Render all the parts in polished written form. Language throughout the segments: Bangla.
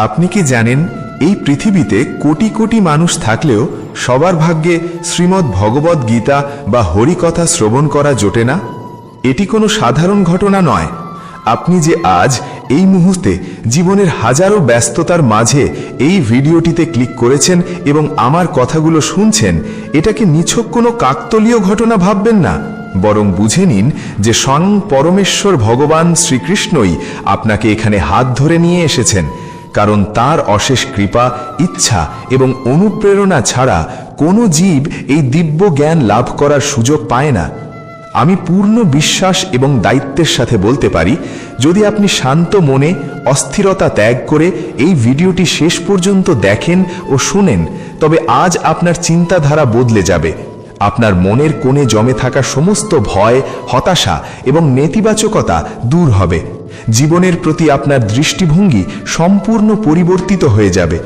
আপনি কি জানেন এই পৃথিবীতে কোটি কোটি মানুষ থাকলেও সবার ভাগ্যে শ্রীমদ্ ভগবদ গীতা বা হরিকথা শ্রবণ করা জোটে না? এটি কোনো সাধারণ ঘটনা নয়। আপনি যে আজ এই মুহূর্তে জীবনের হাজারো ব্যস্ততার মাঝে এই ভিডিওটিতে ক্লিক করেছেন এবং আমার কথাগুলো শুনছেন, এটাকে নিছক কোনো কাকতালীয় ঘটনা ভাববেন না, বরং বুঝে নিন যে স্বয়ং পরমেশ্বর ভগবান শ্রীকৃষ্ণই আপনাকে এখানে হাত ধরে নিয়ে এসেছেন। কারণ তার অশেষ কৃপা, ইচ্ছা এবং অনুপ্রেরণা ছাড়া কোনো জীব এই দিব্য জ্ঞান লাভ করার সুযোগ পায় না। আমি পূর্ণ বিশ্বাস এবং দায়িত্বের সাথে বলতে পারি, যদি আপনি শান্ত মনে অস্থিরতা ত্যাগ করে এই ভিডিওটি শেষ পর্যন্ত দেখেন ও শুনেন, তবে আজ আপনার চিন্তাধারা বদলে যাবে। আপনার মনের কোণে জমে থাকা সমস্ত ভয়, হতাশা এবং নেতিবাচকতা দূর হবে। জীবনের প্রতি আপনার দৃষ্টিভঙ্গি সম্পূর্ণ পরিবর্তিত হয়ে যাবে।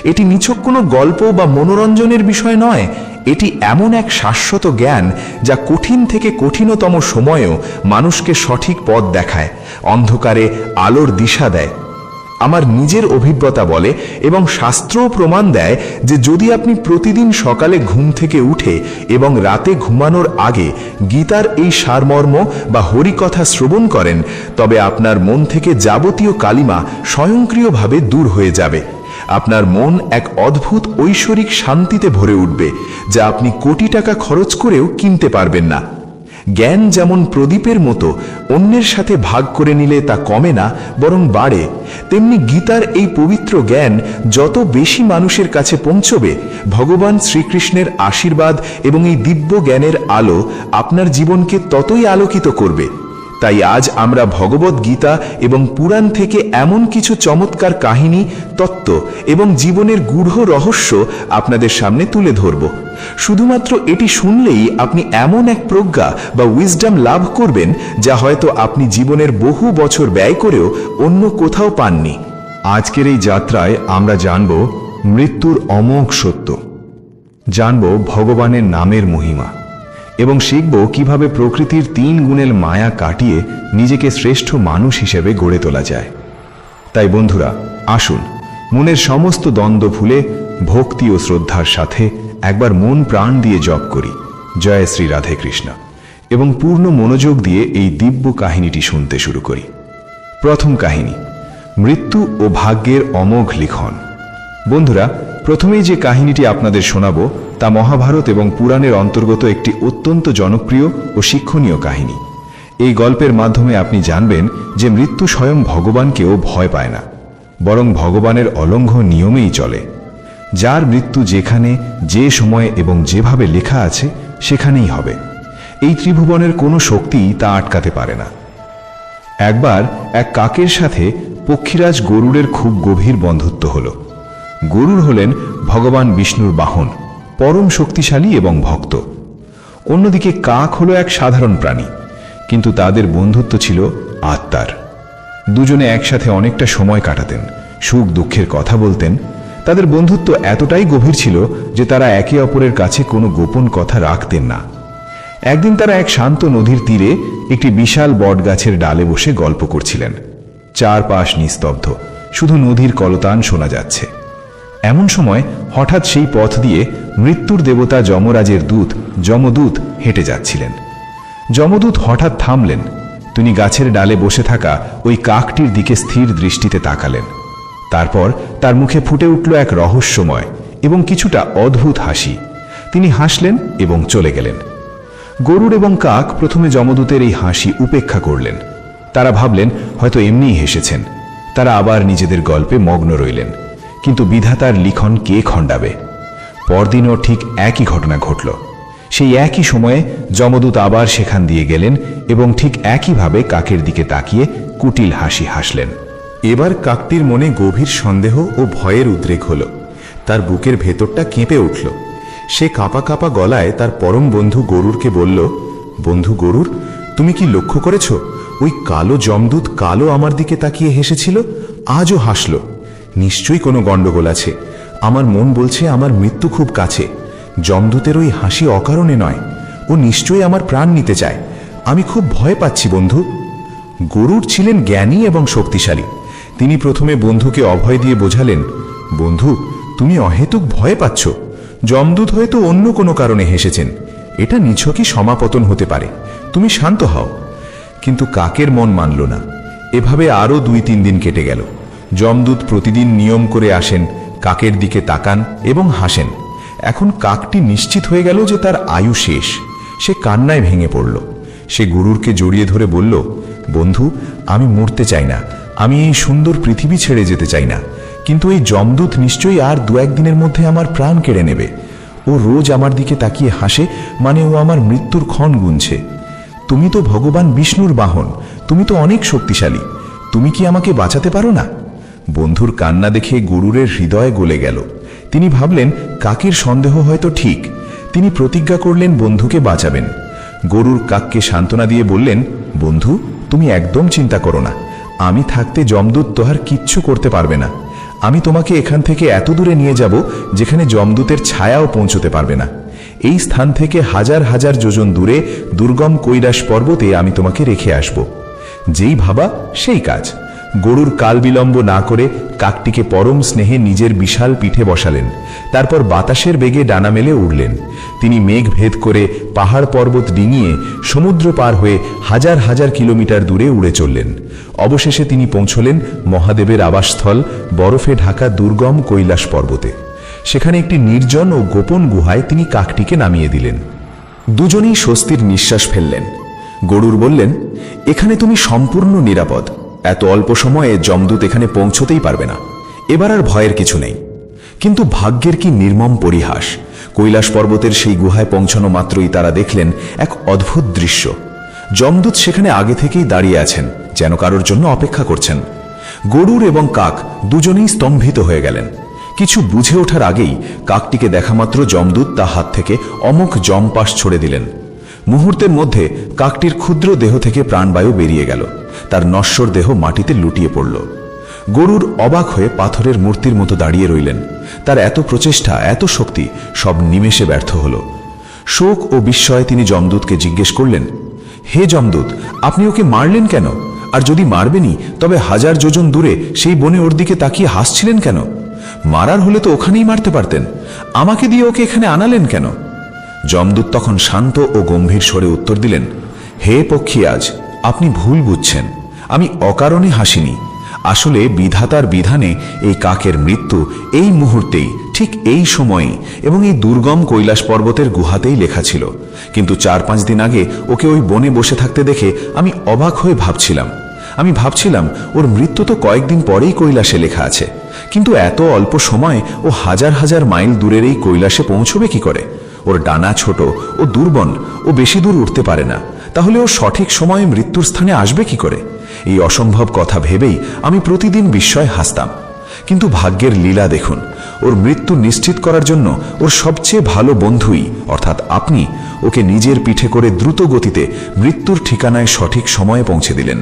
এটি নিছক কোনো গল্প বা মনোরঞ্জনের বিষয় নয়, এটি এমন এক শাশ্বত জ্ঞান যা কঠিন থেকে কঠিনতম সময়েও মানুষকে সঠিক পথ দেখায়, অন্ধকারে আলোর দিশা দেয়। আমার নিজের অভিজ্ঞতা বলে এবং শাস্ত্রও প্রমাণ দেয় যে যদি আপনি প্রতিদিন সকালে ঘুম থেকে উঠে এবং রাতে ঘুমানোর আগে গীতার এই সারমর্ম বা হরিকথা শ্রবণ করেন, তবে আপনার মন থেকে যাবতীয় কালিমা স্বয়ংক্রিয়ভাবে দূর হয়ে যাবে। আপনার মন এক অদ্ভুত ঐশ্বরিক শান্তিতে ভরে উঠবে, যা আপনি কোটি টাকা খরচ করেও কিনতে পারবেন না। জ্ঞান যেমন প্রদীপের মতো অন্যের সাথে ভাগ করে নিলে তা কমে না, বরং বাড়ে, তেমনি গীতার এই পবিত্র জ্ঞান যত বেশি মানুষের কাছে পৌঁছবে, ভগবান শ্রীকৃষ্ণের আশীর্বাদ এবং এই দিব্য জ্ঞানের আলো আপনার জীবনকে ততই আলোকিত করবে। তাই আজ আমরা ভগবদ গীতা এবং পুরাণ থেকে এমন কিছু চমৎকার কাহিনী, তত্ত্ব এবং জীবনের গূঢ় রহস্য আপনাদের সামনে তুলে ধরব। শুধুমাত্র এটি শুনলেই আপনি এমন এক প্রজ্ঞা বা উইজডম লাভ করবেন যা হয়তো আপনি জীবনের বহু বছর ব্যয় করেও অন্য কোথাও পাননি। আজকের এই যাত্রায় আমরা জানব মৃত্যুর অমোঘ সত্য, জানব ভগবানের নামের মহিমা এবং শিখব কিভাবে প্রকৃতির 3 গুণের মায়া কাটিয়ে নিজেকে শ্রেষ্ঠ মানুষ হিসেবে গড়ে তোলা যায়। তাই বন্ধুরা, আসুন মনের সমস্ত দ্বন্দ্ব ভুলে ভক্তি ও শ্রদ্ধার সাথে একবার মন প্রাণ দিয়ে জপ করি জয় শ্রী রাধে কৃষ্ণ এবং পূর্ণ মনোযোগ দিয়ে এই দিব্য কাহিনীটি শুনতে শুরু করি। প্রথম কাহিনী, মৃত্যু ও ভাগ্যের অমোঘ লিখন। বন্ধুরা, প্রথমেই যে কাহিনীটি আপনাদের শোনাবো তা মহাভারত এবং পুরাণের অন্তর্গত একটি অত্যন্ত জনপ্রিয় ও শিক্ষণীয় কাহিনী। এই গল্পের মাধ্যমে আপনি জানবেন যে মৃত্যু স্বয়ং ভগবানকেও ভয় পায় না, বরং ভগবানের অলঙ্ঘ নিয়মেই চলে। যার মৃত্যু যেখানে, যে সময়ে এবং যেভাবে লেখা আছে সেখানেই হবে। এই ত্রিভুবনের কোনো শক্তি তা আটকাতে পারে না। একবার এক কাকের সাথে পক্ষীরাজ গরুড়ের খুব গভীর বন্ধুত্ব হলো। গরুড় হলেন ভগবান বিষ্ণুর বাহন, পরম শক্তিশালী এবং ভক্ত। অন্যদিকে কাক হলো এক সাধারণ প্রাণী, কিন্তু তাদের বন্ধুত্ব ছিল আত্মার। দুজনে একসাথে অনেকটা সময় কাটাতেন, সুখ দুঃখের কথা বলতেন। তাদের বন্ধুত্ব এতটাই গভীর ছিল যে তারা একে অপরের কাছে কোনো গোপন কথা রাখতেন না। একদিন তারা এক শান্ত নদীর তীরে একটি বিশাল বটগাছের ডালে বসে গল্প করছিলেন। চারপাশ নিস্তব্ধ, শুধু নদীর কলতান শোনা যাচ্ছে। এমন সময় হঠাৎ সেই পথ দিয়ে মৃত্যুর দেবতা যমরাজের দূত যমদূত হেঁটে যাচ্ছিলেন। যমদূত হঠাৎ থামলেন। তিনি গাছের ডালে বসে থাকা ওই কাকটির দিকে স্থির দৃষ্টিতে তাকালেন। তারপর তার মুখে ফুটে উঠল এক রহস্যময় এবং কিছুটা অদ্ভুত হাসি। তিনি হাসলেন এবং চলে গেলেন। গরুড় এবং কাক প্রথমে যমদূতের এই হাসি উপেক্ষা করলেন। তারা ভাবলেন হয়তো এমনিই হেসেছেন। তারা আবার নিজেদের গল্পে মগ্ন রইলেন। কিন্তু বিধাতার লিখন কে খণ্ডাবে? পরদিনও ঠিক একই ঘটনা ঘটল। সেই একই সময়ে যমদূত আবার সেখান দিয়ে গেলেন এবং ঠিক একইভাবে কাকের দিকে তাকিয়ে কুটিল হাসি হাসলেন। এবার কাকটির মনে গভীর সন্দেহ ও ভয়ের উদ্রেক হল। তার বুকের ভেতরটা কেঁপে উঠল। সে কাঁপা কাঁপা গলায় তার পরম বন্ধু গরুড়কে বলল, বন্ধু গরুড়, তুমি কি লক্ষ্য করেছ ওই কালো যমদূত কালো আমার দিকে তাকিয়ে হেসেছিল, আজও হাসল? নিশ্চয়ই কোনো গন্ডগোল আছে। আমার মন বলছে আমার মৃত্যু খুব কাছে। যমদূতের ওই হাসি অকারণে নয়, ও নিশ্চয়ই আমার প্রাণ নিতে চায়। আমি খুব ভয় পাচ্ছি বন্ধু। গরুড় ছিলেন জ্ঞানী এবং শক্তিশালী। তিনি প্রথমে বন্ধুকে অভয় দিয়ে বোঝালেন, বন্ধু, তুমি অহেতুক ভয় পাচ্ছ। যমদূত হয়তো অন্য কোনো কারণে হেসেছেন, এটা নিছকই সমাপতন হতে পারে, তুমি শান্ত হও। কিন্তু কাকের মন মানল না। এভাবে আরও 2-3 দিন কেটে গেল। যমদূত প্রতিদিন নিয়ম করে আসেন, কাকের দিকে তাকান এবং হাসেন। এখন কাকটি নিশ্চিত হয়ে গেল যে তার আয়ু শেষ। সে কান্নায় ভেঙে পড়ল। সে গরুরকে জড়িয়ে ধরে বলল, বন্ধু, আমি মরতে চাই না, আমি এই সুন্দর পৃথিবী ছেড়ে যেতে চাই না, কিন্তু এই যমদূত নিশ্চয়ই আর 2-1 দিনের মধ্যে আমার প্রাণ কেড়ে নেবে। ও রোজ আমার দিকে তাকিয়ে হাসে, মানে ও আমার মৃত্যুর ক্ষণ গুনছে। তুমি তো ভগবান বিষ্ণুর বাহন, তুমি তো অনেক শক্তিশালী, তুমি কি আমাকে বাঁচাতে পারো না? বন্ধুর কান্না দেখে গরুরের হৃদয় গলে গেল। তিনি ভাবলেন কাকের সন্দেহ হয়তো ঠিক। তিনি প্রতিজ্ঞা করলেন বন্ধুকে বাঁচাবেন। গরুর কাককে সান্ত্বনা দিয়ে বললেন, বন্ধু, তুমি একদম চিন্তা করো না, আমি থাকতে যমদূত তোহার কিচ্ছু করতে পারবে না। আমি তোমাকে এখান থেকে এত দূরে নিয়ে যাব যেখানে যমদূতের ছায়াও পৌঁছতে পারবে না। এই স্থান থেকে হাজার হাজার যোজন দূরে দুর্গম কৈলাস পর্বতে আমি তোমাকে রেখে আসব। যেই ভাবা সেই কাজ। গরুর কাল বিলম্ব না করে কাকটিকে পরম স্নেহে নিজের বিশাল পিঠে বসালেন। তারপর বাতাসের বেগে ডানা মেলে উড়লেন। তিনি মেঘ ভেদ করে পাহাড় পর্বত ডিঙিয়ে সমুদ্র পার হয়ে হাজার হাজার কিলোমিটার দূরে উড়ে চললেন। অবশেষে তিনি পৌঁছলেন মহাদেবের আবাসস্থল বরফে ঢাকা দুর্গম কৈলাস পর্বতে। সেখানে একটি নির্জন ও গোপন গুহায় তিনি কাকটিকে নামিয়ে দিলেন। দুজনেই স্বস্তির নিঃশ্বাস ফেললেন। গরুর বললেন, এখানে তুমি সম্পূর্ণ নিরাপদ, এত অল্প সময়ে যমদূত এখানে পৌঁছতেই পারবে না, এবার আর ভয়ের কিছু নেই। কিন্তু ভাগ্যের কি নির্মম পরিহাস! কৈলাস পর্বতের সেই গুহায় পৌঁছানো মাত্রই তারা দেখলেন এক অদ্ভুত দৃশ্য। যমদূত সেখানে আগে থেকেই দাঁড়িয়ে আছেন, যেন কারোর জন্য অপেক্ষা করছেন। গরুর এবং কাক দুজনেই স্তম্ভিত হয়ে গেলেন। কিছু বুঝে ওঠার আগেই কাকটিকে দেখামাত্র যমদূত তা হাত থেকে অমোঘ যমপাশ ছড়ে দিলেন। মুহূর্তের মধ্যে কাকটির ক্ষুদ্র দেহ থেকে প্রাণবায়ু বেরিয়ে গেল। তার নশ্বর দেহ মাটিতে লুটিয়ে পড়ল। গরুর অবাক হয়ে পাথরের মূর্তির মতো দাঁড়িয়ে রইলেন। তার এত প্রচেষ্টা, এত শক্তি, সব নিমেষে ব্যর্থ হল। শোক ও বিস্ময়ে তিনি যমদূতকে জিজ্ঞেস করলেন, হে যমদূত, আপনি ওকে মারলেন কেন? আর যদি মারবেনই, তবে হাজার যোজন দূরে সেই বনে ওর দিকে তাকিয়ে হাসছিলেন কেন? মারার হলে তো ওখানেই মারতে পারতেন, আমাকে দিয়ে ওকে এখানে আনালেন কেন? যমদূত তখন শান্ত ও গম্ভীর স্বরে উত্তর দিলেন, হে পক্ষীরাজ, আপনি ভুল বুঝছেন, আমি অকারণে হাসিনি। আসলে বিধাতার বিধানে এই কাকের মৃত্যু এই মুহূর্তেই, ঠিক এই সময়েই এবং এই দুর্গম কৈলাস পর্বতের গুহাতেই লেখা ছিল। কিন্তু 4-5 দিন আগে ওকে ওই বনে বসে থাকতে দেখে আমি অবাক হয়ে ভাবছিলাম ওর মৃত্যু তো কয়েকদিন পরেই কৈলাসে লেখা আছে, কিন্তু এত অল্প সময় ও হাজার হাজার মাইল দূরের এই কৈলাসে পৌঁছবে কি করে? ওর ডানা ছোট ও দুর্বল, ও বেশি দূর উঠতে পারে না, তাহলে ও সঠিক সময়ে মৃত্যুর স্থানে আসবে কি করে? এই অসম্ভব কথা ভেবেই আমি প্রতিদিন বিস্ময়ে হাসতাম। কিন্তু ভাগ্যের লীলা দেখুন, ওর মৃত্যু নিশ্চিত করার জন্য ওর সবচেয়ে ভালো বন্ধুই অর্থাৎ আপনি ওকে নিজের পিঠে করে দ্রুত গতিতে মৃত্যুর ঠিকানায় সঠিক সময়ে পৌঁছে দিলেন।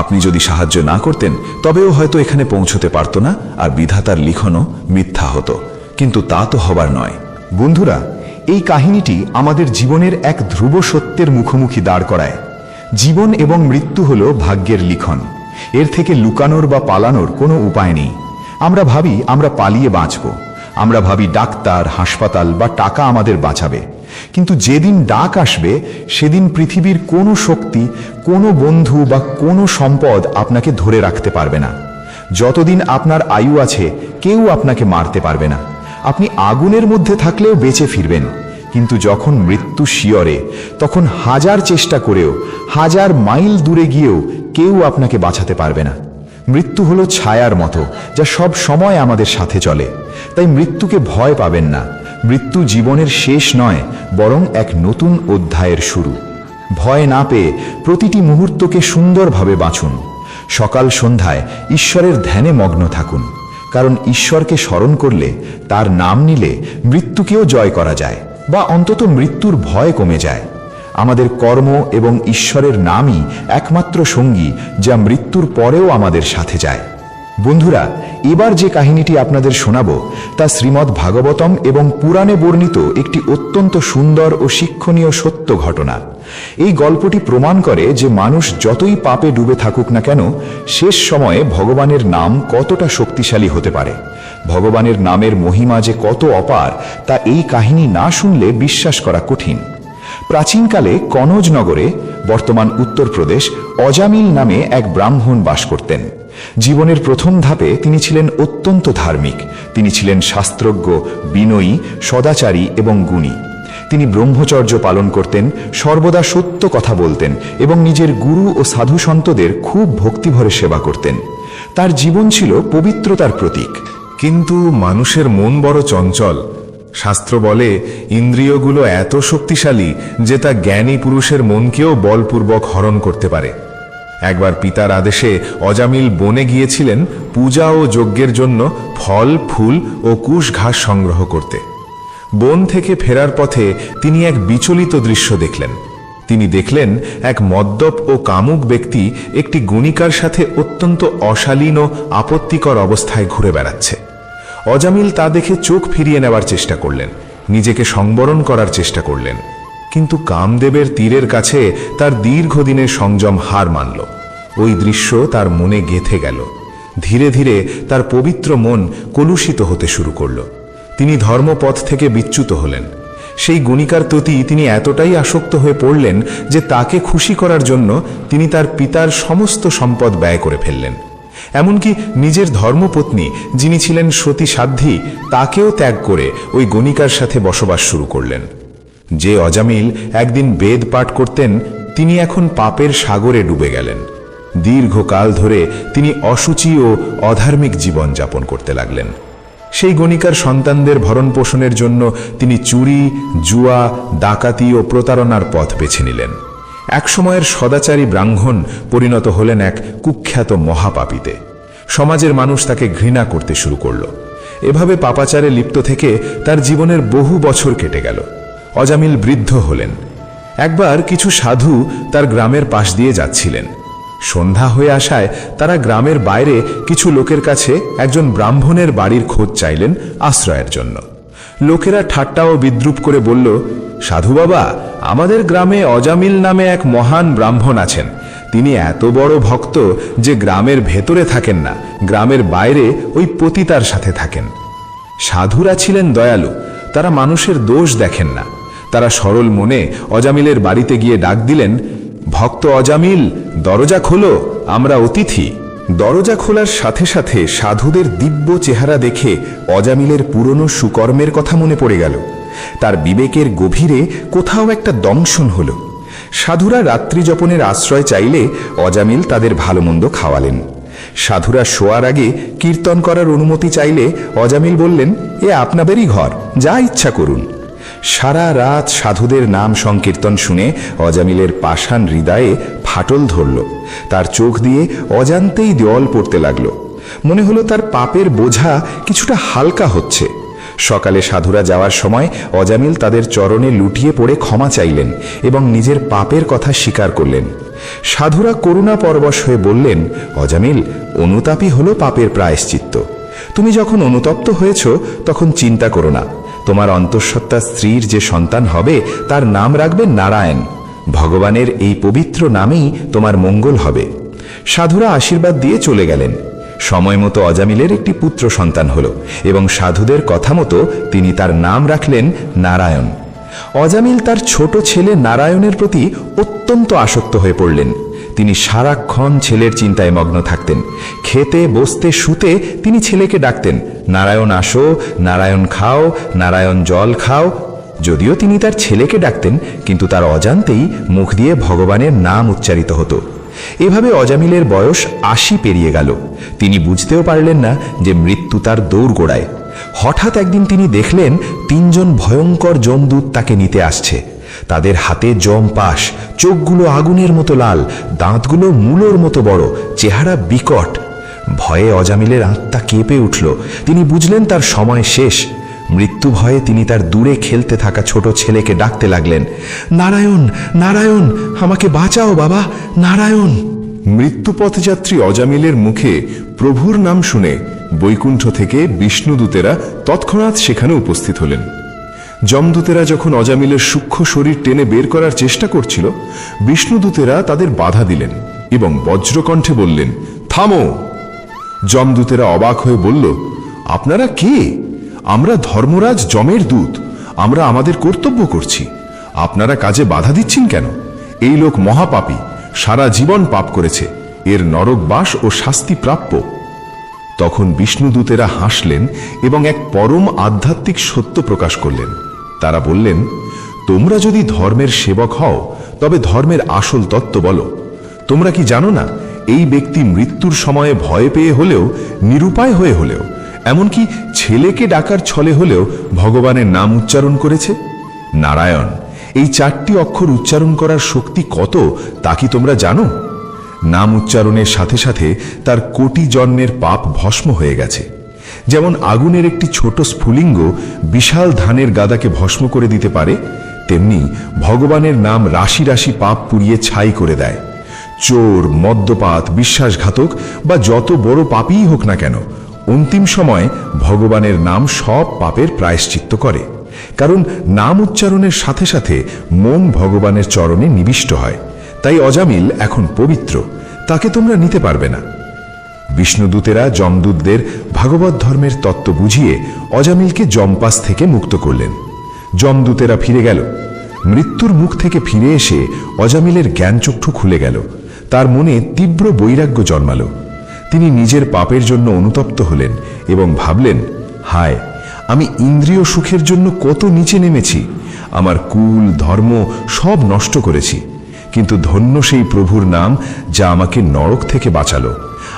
আপনি যদি সাহায্য না করতেন, তবেও হয়তো এখানে পৌঁছতে পারত না, আর বিধাতার লিখনও মিথ্যা হতো। কিন্তু তা তো হবার নয়। বন্ধুরা, এই কাহিনীটি আমাদের জীবনের এক ধ্রুব সত্যের মুখোমুখি দাঁড় করায়। জীবন এবং মৃত্যু হলো ভাগ্যের লিখন। এর থেকে লুকানোর বা পালানোর কোনো উপায় নেই। আমরা ভাবি আমরা পালিয়ে বাঁচব, আমরা ভাবি ডাক্তার, হাসপাতাল বা টাকা আমাদের বাঁচাবে। কিন্তু যেদিন ডাক আসবে, সেদিন পৃথিবীর কোনো শক্তি, কোনো বন্ধু বা কোনো সম্পদ আপনাকে ধরে রাখতে পারবে না। যতদিন আপনার আয়ু আছে, কেউ আপনাকে মারতে পারবে না। আপনি আগুনের মধ্যে থাকলেও বেঁচে ফিরবেন, কিন্তু যখন মৃত্যু শিয়রে, তখন হাজার চেষ্টা করেও, হাজার মাইল দূরে গিয়েও কেউ আপনাকে বাঁচাতে পারবে না। মৃত্যু হলো ছায়ার মতো, যা সব সময় আমাদের সাথে চলে। তাই মৃত্যুকে ভয় পাবেন না। মৃত্যু জীবনের শেষ নয়, বরং এক নতুন অধ্যায়ের শুরু। ভয় না পেয়ে প্রতিটি মুহূর্তকে সুন্দরভাবে বাঁচুন। সকাল সন্ধ্যায় ঈশ্বরের ধ্যানে মগ্ন থাকুন, কারণ ঈশ্বরকে স্মরণ করলে, তার নাম নিলে মৃত্যুকেও জয় করা যায়, বা অন্তত মৃত্যুর ভয় কমে যায়। আমাদের কর্ম এবং ঈশ্বরের নামই একমাত্র সঙ্গী, যা মৃত্যুর পরেও আমাদের সাথে যায়। বন্ধুরা, এবার যে কাহিনীটি আপনাদের শোনাবো তা শ্রীমদ্ ভাগবতম এবং পুরাণে বর্ণিত একটি অত্যন্ত সুন্দর ও শিক্ষণীয় সত্য ঘটনা। এই গল্পটি প্রমাণ করে যে মানুষ যতই পাপে ডুবে থাকুক না কেন, শেষ সময়ে ভগবানের নাম কতটা শক্তিশালী হতে পারে। ভগবানের নামের মহিমা যে কত অপার তা এই কাহিনী না শুনলে বিশ্বাস করা কঠিন। প্রাচীনকালে কনৌজ নগরে, বর্তমান উত্তরপ্রদেশ, অজামিল নামে এক ব্রাহ্মণ বাস করতেন। জীবনের প্রথম ধাপে তিনি ছিলেন অত্যন্ত ধার্মিক। তিনি ছিলেন শাস্ত্রজ্ঞ, বিনয়ী, সদাচারী এবং গুণী। তিনি ব্রহ্মচর্য পালন করতেন, সর্বদা সত্য কথা বলতেন এবং নিজের গুরু ও সাধু সন্তদের খুব ভক্তিভরে সেবা করতেন। তার জীবন ছিল পবিত্রতার প্রতীক। কিন্তু মানুষের মন বড় চঞ্চল। শাস্ত্র বলে ইন্দ্রিয়গুলো এত শক্তিশালী যে তা জ্ঞানী পুরুষের মনকেও বলপূর্বক হরণ করতে পারে। একবার পিতার আদেশে অজামিল বনে গিয়েছিলেন পূজা ও যজ্ঞের জন্য ফল, ফুল ও কুশ ঘাস সংগ্রহ করতে। বন থেকে ফেরার পথে তিনি এক বিচলিত দৃশ্য দেখলেন। তিনি দেখলেন এক মদ্যপ ও কামুক ব্যক্তি একটি গণিকার সাথে অত্যন্ত অশালীন ও আপত্তিকর অবস্থায় ঘুরে বেড়াচ্ছে। অজামিল তা দেখে চোখ ফিরিয়ে নেওয়ার চেষ্টা করলেন, নিজেকে সংবরণ করার চেষ্টা করলেন। কিন্তু কামদেবের তীরের কাছে তার দীর্ঘদিনের সংযম হার মানল। ওই দৃশ্য তার মনে গেঁথে গেল। ধীরে ধীরে তার পবিত্র মন কলুষিত হতে শুরু করল। তিনি ধর্মপথ থেকে বিচ্যুত হলেন। সেই গণিকার প্রতি তিনি এতটাই আসক্ত হয়ে পড়লেন যে তাকে খুশি করার জন্য তিনি তার পিতার সমস্ত সম্পদ ব্যয় করে ফেললেন। এমনকি নিজের ধর্মপত্নী, যিনি ছিলেন সতী সাধ্বী, তাকেও ত্যাগ করে ওই গণিকার সাথে বসবাস শুরু করলেন। যে অজামিল একদিন বেদ পাঠ করতেন, তিনি এখন পাপের সাগরে ডুবে গেলেন। দীর্ঘকাল ধরে তিনি অশুচি ও অধার্মিক জীবন যাপন করতে লাগলেন। সেই গণিকার সন্তানদের ভরণ পোষণের জন্য তিনি চুরি, জুয়া, ডাকাতি ও প্রতারণার পথ বেছে নিলেন। একসময়ের সদাচারী ব্রাহ্মণ পরিণত হলেন এক কুখ্যাত মহাপাপীতে। সমাজের মানুষ তাকে ঘৃণা করতে শুরু করল। এভাবে পাপাচারে লিপ্ত থেকে তার জীবনের বহু বছর কেটে গেল। অজামিল বৃদ্ধ হলেন। একবার কিছু সাধু তার গ্রামের পাশ দিয়ে যাচ্ছিলেন। সন্ধ্যা হয়ে আসায় তারা গ্রামের বাইরে কিছু লোকের কাছে একজন ব্রাহ্মণের বাড়ির খোঁজ চাইলেন আশ্রয়ের জন্য। লোকেরা ঠাট্টা ও বিদ্রুপ করে বলল, সাধু বাবা, আমাদের গ্রামে অজামিল নামে এক মহান ব্রাহ্মণ আছেন। তিনি এত বড় ভক্ত যে গ্রামের ভেতরে থাকেন না, গ্রামের বাইরে ওই পতিতার সাথে থাকেন। সাধুরা ছিলেন দয়ালু, তারা মানুষের দোষ দেখেন না। তারা সরল মনে অজামিলের বাড়িতে গিয়ে ডাক দিলেন, ভক্ত অজামিল, দরজা খোলো, আমরা অতিথি। দরজা খোলার সাথে সাথে সাধুদের দিব্য চেহারা দেখে অজামিলের পুরনো সুকর্মের কথা মনে পড়ে গেল। তার বিবেকের গভীরে কোথাও একটা দংশন হল। সাধুরা রাত্রি যাপনের আশ্রয় চাইলে অজামিল তাদের ভালো মন্দ খাওয়ালেন। সাধুরা শোয়ার আগে কীর্তন করার অনুমতি চাইলে অজামিল বললেন, এ আপনাদেরই ঘর, যা ইচ্ছা করুন। সারা রাত সাধুদের নাম সংকীর্তন শুনে অজামিলের পাষাণ হৃদয়ে ফাটল ধরল। তার চোখ দিয়ে অজান্তেই দেওয়াল পড়তে লাগল। মনে হলো তার পাপের বোঝা কিছুটা হালকা হচ্ছে। সকালে সাধুরা যাওয়ার সময় অজামিল তাদের চরণে লুটিয়ে পড়ে ক্ষমা চাইলেন এবং নিজের পাপের কথা স্বীকার করলেন। সাধুরা করুণা পরবশ হয়ে বললেন, অজামিল, অনুতাপই হলো পাপের প্রায়শ্চিত্ত। তুমি যখন অনুতপ্ত হয়েছ তখন চিন্তা করো না। তোমার অন্তঃসত্ত্বা স্ত্রীর যে সন্তান হবে তার নাম রাখবে নারায়ণ। ভগবানের এই পবিত্র নামেই তোমার মঙ্গল হবে। সাধুরা আশীর্বাদ দিয়ে চলে গেলেন। সময় মতো অজামিলের একটি পুত্র সন্তান হল এবং সাধুদের কথা মতো তিনি তার নাম রাখলেন নারায়ণ। অজামিল তার ছোট ছেলে নারায়ণের প্রতি অত্যন্ত আসক্ত হয়ে পড়লেন। তিনি সারাক্ষণ ছেলের চিন্তায় মগ্ন থাকতেন। খেতে, বসতে, শুতে তিনি ছেলেকে ডাকতেন, নারায়ণ আসো, নারায়ণ খাও, নারায়ণ জল খাও। যদিও তিনি তার ছেলেকে ডাকতেন, কিন্তু তার অজান্তেই মুখ দিয়ে ভগবানের নাম উচ্চারিত হতো। এভাবে অজামিলের বয়স 80 পেরিয়ে গেল। তিনি বুঝতেও পারলেন না যে মৃত্যু তার দৌড়গোড়ায়। হঠাৎ একদিন তিনি দেখলেন 3 জন ভয়ঙ্কর যমদূত তাকে নিতে আসছে। তাদের হাতে জম পাশ, চোখগুলো আগুনের মতো লাল, দাঁতগুলো মূলোর মতো বড়, চেহারা বিকট। ভয়ে অজামিলের আত্মা কেঁপে উঠল। তিনি বুঝলেন তার সময় শেষ। মৃত্যু ভয়ে তিনি তার দূরে খেলতে থাকা ছোট ছেলেকে ডাকতে লাগলেন, নারায়ণ, নারায়ণ, আমাকে বাঁচাও বাবা, নারায়ণ। মৃত্যুপথযাত্রী অজামিলের মুখে প্রভুর নাম শুনে বৈকুণ্ঠ থেকে বিষ্ণুদূতেরা তৎক্ষণাৎ সেখানে উপস্থিত হলেন। যমদূতেরা যখন অজামিলের সূক্ষ্ম শরীর টেনে বের করার চেষ্টা করছিল, বিষ্ণুদূতেরা তাদের বাধা দিলেন এবং বজ্রকণ্ঠে বললেন, থামো। যমদূতেরা অবাক হয়ে বলল, আপনারা কে? আমরা ধর্মরাজ যমের দূত, আমরা আমাদের কর্তব্য করছি, আপনারা কাজে বাধা দিচ্ছেন কেন? এই লোক মহাপাপী, সারা জীবন পাপ করেছে, এর নরকবাস ও শাস্তি প্রাপ্য। তখন বিষ্ণুদূতেরা হাসলেন এবং এক পরম আধ্যাত্মিক সত্য প্রকাশ করলেন। তারা বললেন, তোমরা যদি ধর্মের সেবক হও তবে ধর্মের আসল তত্ত্ব বলো। তোমরা কি জানো না, এই ব্যক্তি মৃত্যুর সময়ে ভয় পেয়ে হলেও, নিরুপায় হয়ে হলেও, এমনকি ছেলেকে ডাকার ছলে হলেও ভগবানের নাম উচ্চারণ করেছে? নারায়ণ, এই 4টি অক্ষর উচ্চারণ করার শক্তি কত তা কি তোমরা জানো? নাম উচ্চারণের সাথে সাথে তার কোটি জন্মের পাপ ভস্ম হয়ে গেছে। যেমন আগুনের একটি ছোট স্ফুলিঙ্গ বিশাল ধানের গাদাকে ভস্ম করে দিতে পারে, তেমনি ভগবানের নাম রাশি রাশি পাপ পুড়িয়ে ছাই করে দেয়। চোর, মদ্যপাত, বিশ্বাসঘাতক বা যত বড় পাপীই হোক না কেন, অন্তিম সময় ভগবানের নাম সব পাপের প্রায়শ্চিত্ত করে। কারণ নাম উচ্চারণের সাথে সাথে মন ভগবানের চরণে নিবিষ্ট হয়। তাই অজামিল এখন পবিত্র, তাকে তোমরা নিতে পারবে না। বিষ্ণুদূতেরা যমদূতদের ভাগবত ধর্মের তত্ত্ব বুঝিয়ে অজামিলকে যমপাস থেকে মুক্ত করলেন। যমদূতেরা ফিরে গেল। মৃত্যুর মুখ থেকে ফিরে এসে অজামিলের জ্ঞানচক্ষু খুলে গেল। তার মনে তীব্র বৈরাগ্য জন্মালো। তিনি নিজের পাপের জন্য অনুতপ্ত হলেন এবং ভাবলেন, হায়, আমি ইন্দ্রিয় সুখের জন্য কত নিচে নেমেছি, আমার কুল ধর্ম সব নষ্ট করেছি। কিন্তু ধন্য সেই প্রভুর নাম যা আমাকে নরক থেকে বাঁচালো।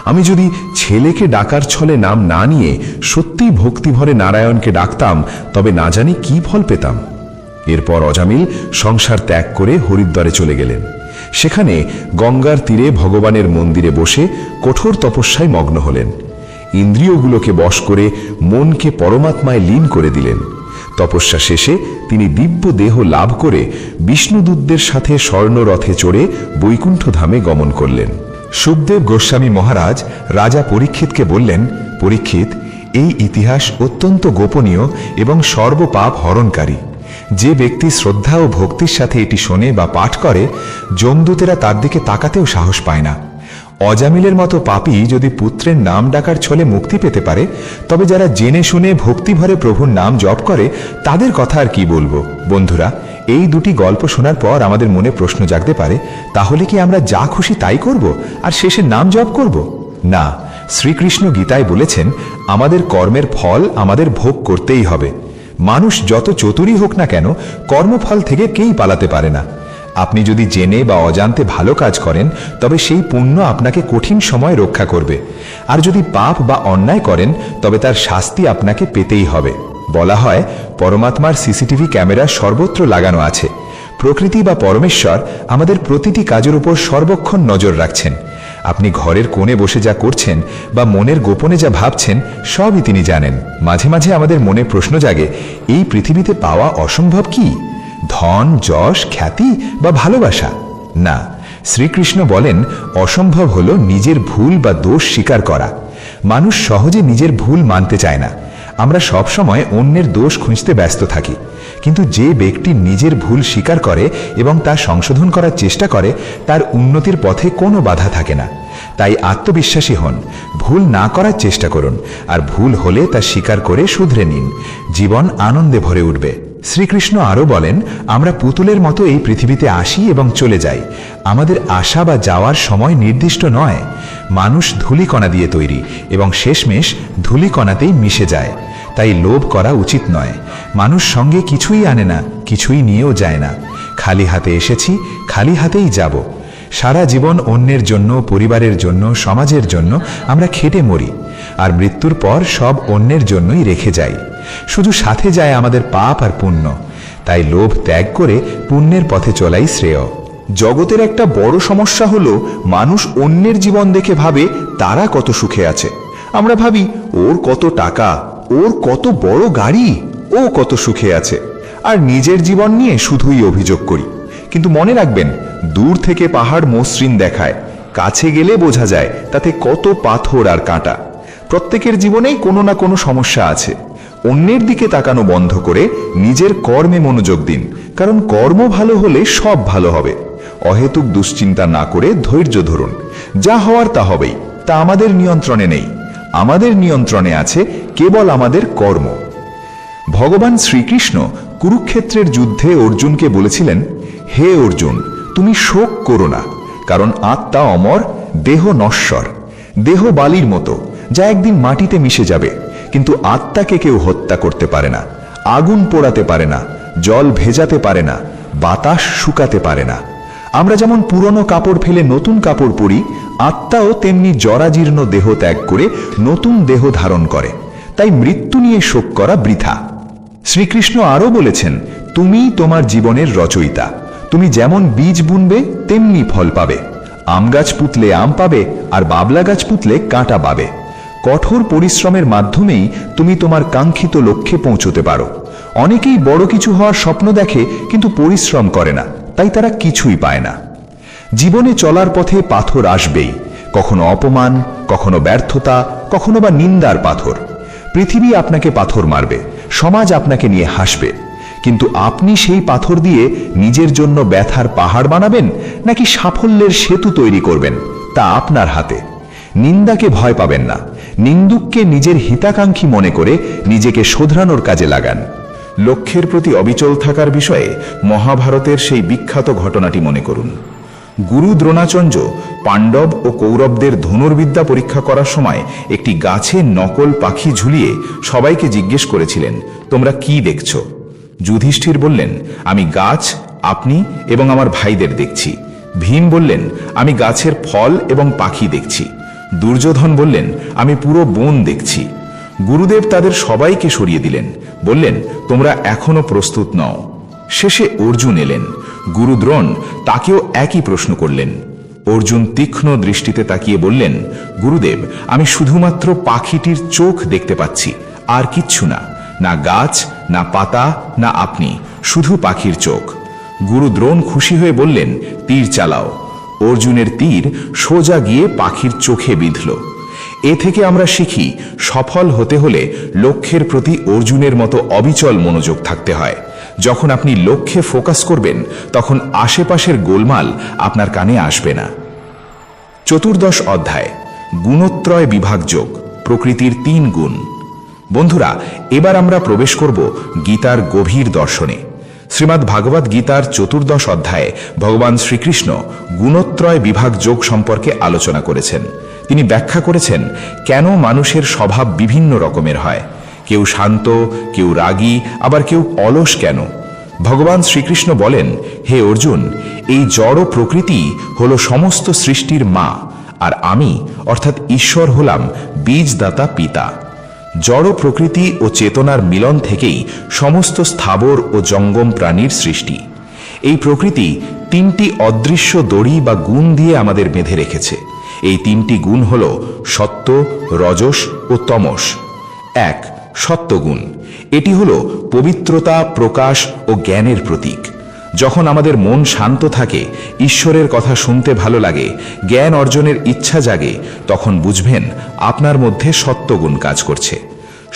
আমি যদি ছেলেকে ডাকার ছলে নাম না নিয়ে সত্যিই ভক্তিভরে নারায়ণকে ডাকতাম, তবে না জানি কি ফল পেতাম। এরপর অজামিল সংসার ত্যাগ করে হরিদ্বারে চলে গেলেন। সেখানে গঙ্গার তীরে ভগবানের মন্দিরে বসে কঠোর তপস্যায় মগ্ন হলেন। ইন্দ্রিয়গুলোকে বশ করে মনকে পরমাত্মায় লীন করে দিলেন। তপস্যা শেষে তিনি দিব্য দেহ লাভ করে বিষ্ণুদূতদের সাথে স্বর্ণরথে চড়ে বৈকুণ্ঠ ধামে গমন করলেন। সুখদেব গোস্বামী মহারাজ রাজা পরীক্ষিতকে বললেন, পরীক্ষিত, এই ইতিহাস অত্যন্ত গোপনীয় এবং সর্বপাপ হরণকারী। যে ব্যক্তি শ্রদ্ধা ও ভক্তির সাথে এটি শোনে বা পাঠ করে, যমদূতেরা তার দিকে তাকাতেও সাহস পায় না। অজামিলের মতো পাপী যদি পুত্রের নাম ডাকার ছলে মুক্তি পেতে পারে, তবে যারা জেনে শুনে ভক্তিভরে প্রভুর নাম জপ করে তাদের কথা আর কি বলবো। বন্ধুরা, এই দুটি গল্প শোনার পর আমাদের মনে প্রশ্ন জাগতে পারে, তাহলে কি আমরা যা খুশি তাই করব আর শেষে নাম জপ করব? না, শ্রীকৃষ্ণ গীতায় বলেছেন, আমাদের কর্মের ফল আমাদের ভোগ করতেই হবে। মানুষ যত চতুরই হোক না কেন, কর্মফল থেকে কেই পালাতে পারে না। আপনি যদি জেনে বা অজান্তে ভালো কাজ করেন, তবে সেই পুণ্য আপনাকে কঠিন সময় রক্ষা করবে। আর যদি পাপ বা অন্যায় করেন, তবে তার শাস্তি আপনাকে পেতেই হবে। বলা হয়, পরমাত্মার সিসিটিভি ক্যামেরা সর্বত্র লাগানো আছে। প্রকৃতি বা পরমেশ্বর আমাদের প্রতিটি কাজের উপর সর্বক্ষণ নজর রাখছেন। আপনি ঘরের কোণে বসে যা করছেন বা মনের গোপনে যা ভাবছেন, সবই তিনি জানেন। মাঝে মাঝে আমাদের মনে প্রশ্ন জাগে, এই পৃথিবীতে পাওয়া অসম্ভব কি? ধন, যশ, খ্যাতি বা ভালোবাসা? না, শ্রীকৃষ্ণ বলেন, অসম্ভব হলো নিজের ভুল বা দোষ স্বীকার করা। মানুষ সহজে নিজের ভুল মানতে চায় না। আমরা সব সময় অন্যের দোষ খুঁজতে ব্যস্ত থাকি। কিন্তু যে ব্যক্তি নিজের ভুল স্বীকার করে এবং তা সংশোধন করার চেষ্টা করে, তার উন্নতির পথে কোনো বাধা থাকে না। তাই আত্মবিশ্বাসী হন, ভুল না করার চেষ্টা করুন, আর ভুল হলে তা স্বীকার করে শুধরে নিন। জীবন আনন্দে ভরে উঠবে। শ্রীকৃষ্ণ আরও বলেন, আমরা পুতুলের মতো এই পৃথিবীতে আসি এবং চলে যাই। আমাদের আসা বা যাওয়ার সময় নির্দিষ্ট নয়। মানুষ ধূলিকণা দিয়ে তৈরি এবং শেষমেশ ধূলিকণাতেই মিশে যায়। তাই লোভ করা উচিত নয়। মানুষ সঙ্গে কিছুই আনে না, কিছুই নিয়েও যায় না। খালি হাতে এসেছি, খালি হাতেই যাব। সারা জীবন অন্যের জন্য, পরিবারের জন্য, সমাজের জন্য আমরা খেটে মরি, আর মৃত্যুর পর সব অন্যের জন্যই রেখে যাই। শুধু সাথে যায় আমাদের পাপ আর পুণ্য। তাই লোভ ত্যাগ করে পুণ্যের পথে চলাই শ্রেয়। জগতের একটা বড় সমস্যা হলো, মানুষ অন্যের জীবন দেখে ভাবে তারা কত সুখে আছে। আমরা ভাবি, ওর কত টাকা, ওর কত বড় গাড়ি, ও কত সুখে আছে, আর নিজের জীবন নিয়ে শুধুই অভিযোগ করি। কিন্তু মনে রাখবেন, দূর থেকে পাহাড় মসৃণ দেখায়, কাছে গেলে বোঝা যায় তাতে কত পাথর আর কাঁটা। প্রত্যেকের জীবনেই কোনো না কোনো সমস্যা আছে। অন্যের দিকে তাকানো বন্ধ করে নিজের কর্মে মনোযোগ দিন, কারণ কর্ম ভালো হলে সব ভালো হবে। অহেতুক দুশ্চিন্তা না করে ধৈর্য ধরুন। যা হওয়ার তা হবেই, তা আমাদের নিয়ন্ত্রণে নেই। আমাদের নিয়ন্ত্রণে আছে কেবল আমাদের কর্ম। ভগবান শ্রীকৃষ্ণ কুরুক্ষেত্রের যুদ্ধে অর্জুনকে বলেছিলেন, হে অর্জুন, তুমি শোক করো না, কারণ আত্মা অমর, দেহ নশ্বর। দেহ বালির মতো, যা একদিন মাটিতে মিশে যাবে, কিন্তু আত্মাকে কেউ হত্যা করতে পারে না, আগুন পোড়াতে পারে না, জল ভেজাতে পারে না, বাতাস শুকাতে পারে না। আমরা যেমন পুরনো কাপড় ফেলে নতুন কাপড় পরি, আত্মাও তেমনি জরাজীর্ণ দেহ ত্যাগ করে নতুন দেহ ধারণ করে। তাই মৃত্যু নিয়ে শোক করা বৃথা। শ্রীকৃষ্ণ আরও বলেছেন, তুমি তোমার জীবনের রচয়িতা। তুমি যেমন বীজ বুনবে তেমনি ফল পাবে। আম গাছ পুতলে আম পাবে, আর বাবলা গাছ পুতলে কাঁটা পাবে। কঠোর পরিশ্রমের মাধ্যমেই তুমি তোমার কাঙ্ক্ষিত লক্ষ্যে পৌঁছতে পারো। অনেকেই বড় কিছু হওয়ার স্বপ্ন দেখে, কিন্তু পরিশ্রম করে না, তাই তারা কিছুই পায় না। জীবনে চলার পথে পাথর আসবেই, কখনো অপমান, কখনো ব্যর্থতা, কখনো বা নিন্দার পাথর। পৃথিবী আপনাকে পাথর মারবে, সমাজ আপনাকে নিয়ে হাসবে, কিন্তু আপনি সেই পাথর দিয়ে নিজের জন্য ব্যথার পাহাড় বানাবেন নাকি সাফল্যের সেতু তৈরি করবেন, তা আপনার হাতে। নিন্দাকে ভয় পাবেন না, নিন্দুককে নিজের হিতাকাঙ্ক্ষী মনে করে নিজেকে শোধরানোর কাজে লাগান। লক্ষ্যের প্রতি অবিচল থাকার বিষয়ে মহাভারতের সেই বিখ্যাত ঘটনাটি মনে করুন। গুরু দ্রোণাচার্য পাণ্ডব ও কৌরবদের ধনুর্বিদ্যা পরীক্ষা করার সময় একটি গাছে নকল পাখি ঝুলিয়ে সবাইকে জিজ্ঞেস করেছিলেন, তোমরা কি দেখছো? যুধিষ্ঠির বললেন, আমি গাছ, আপনি এবং আমার ভাইদের দেখছি। ভীম বললেন, আমি গাছের ফল এবং পাখি দেখছি। দুর্যোধন বললেন, আমি পুরো বন দেখছি। গুরুদেব তাদের সবাইকে সরিয়ে দিলেন, বললেন, তোমরা এখনো প্রস্তুত নও। শেষে অর্জুন এলেন। গুরু দ্রোণ তাকেও একই প্রশ্ন করলেন। অর্জুন তীক্ষ্ণ দৃষ্টিতে তাকিয়ে বললেন, গুরুদেব, আমি শুধুমাত্র পাখিটির চোখ দেখতে পাচ্ছি, আর কিচ্ছু না। না গাছ, না পাতা, না আপনি, শুধু পাখির চোখ। গুরু দ্রোণ খুশি হয়ে বললেন, তীর চালাও। অর্জুনের তীর সোজা গিয়ে পাখির চোখে বিঁধল। এ থেকে আমরা শিখি, সফল হতে হলে লক্ষ্যের প্রতি অর্জুনের মতো অবিচল মনোযোগ থাকতে হয়। যখন আপনি লক্ষ্যে ফোকাস করবেন, তখন আশেপাশের গোলমাল আপনার কানে আসবে না। চতুর্দশ অধ্যায়, গুণত্রয় বিভাগযোগ, প্রকৃতির 3 গুণ। বন্ধুরা, এবার আমরা প্রবেশ করব গীতার গভীর দর্শনে। শ্রীমদ্ ভাগবত গীতার চতুর্দশ অধ্যায়ে ভগবান শ্রীকৃষ্ণ গুণত্রয় বিভাগযোগ সম্পর্কে আলোচনা করেছেন। তিনি ব্যাখ্যা করেছেন কেন মানুষের স্বভাব বিভিন্ন রকমের হয়। কেউ শান্ত, কেউ রাগী, আবার কেউ অলস কেন। ভগবান শ্রীকৃষ্ণ বলেন, হে অর্জুন, এই জড় প্রকৃতি হল সমস্ত সৃষ্টির মা, আর আমি অর্থাৎ ঈশ্বর হলাম বীজদাতা পিতা। জড় প্রকৃতি ও চেতনার মিলন থেকেই সমস্ত স্থাবর ও জঙ্গম প্রাণীর সৃষ্টি। এই প্রকৃতি 3টি অদৃশ্য দড়ি বা গুণ দিয়ে আমাদের বেঁধে রেখেছে। এই 3টি গুণ হল সত্য, রজস ও তমস। 1. সত্যগুণ। এটি হল পবিত্রতা, প্রকাশ ও জ্ঞানের প্রতীক। যখন আমাদের মন শান্ত থাকে, ঈশ্বরের কথা শুনতে ভালো লাগে, জ্ঞান অর্জনের ইচ্ছা জাগে, তখন বুঝবেন আপনার মধ্যে সত্যগুণ কাজ করছে।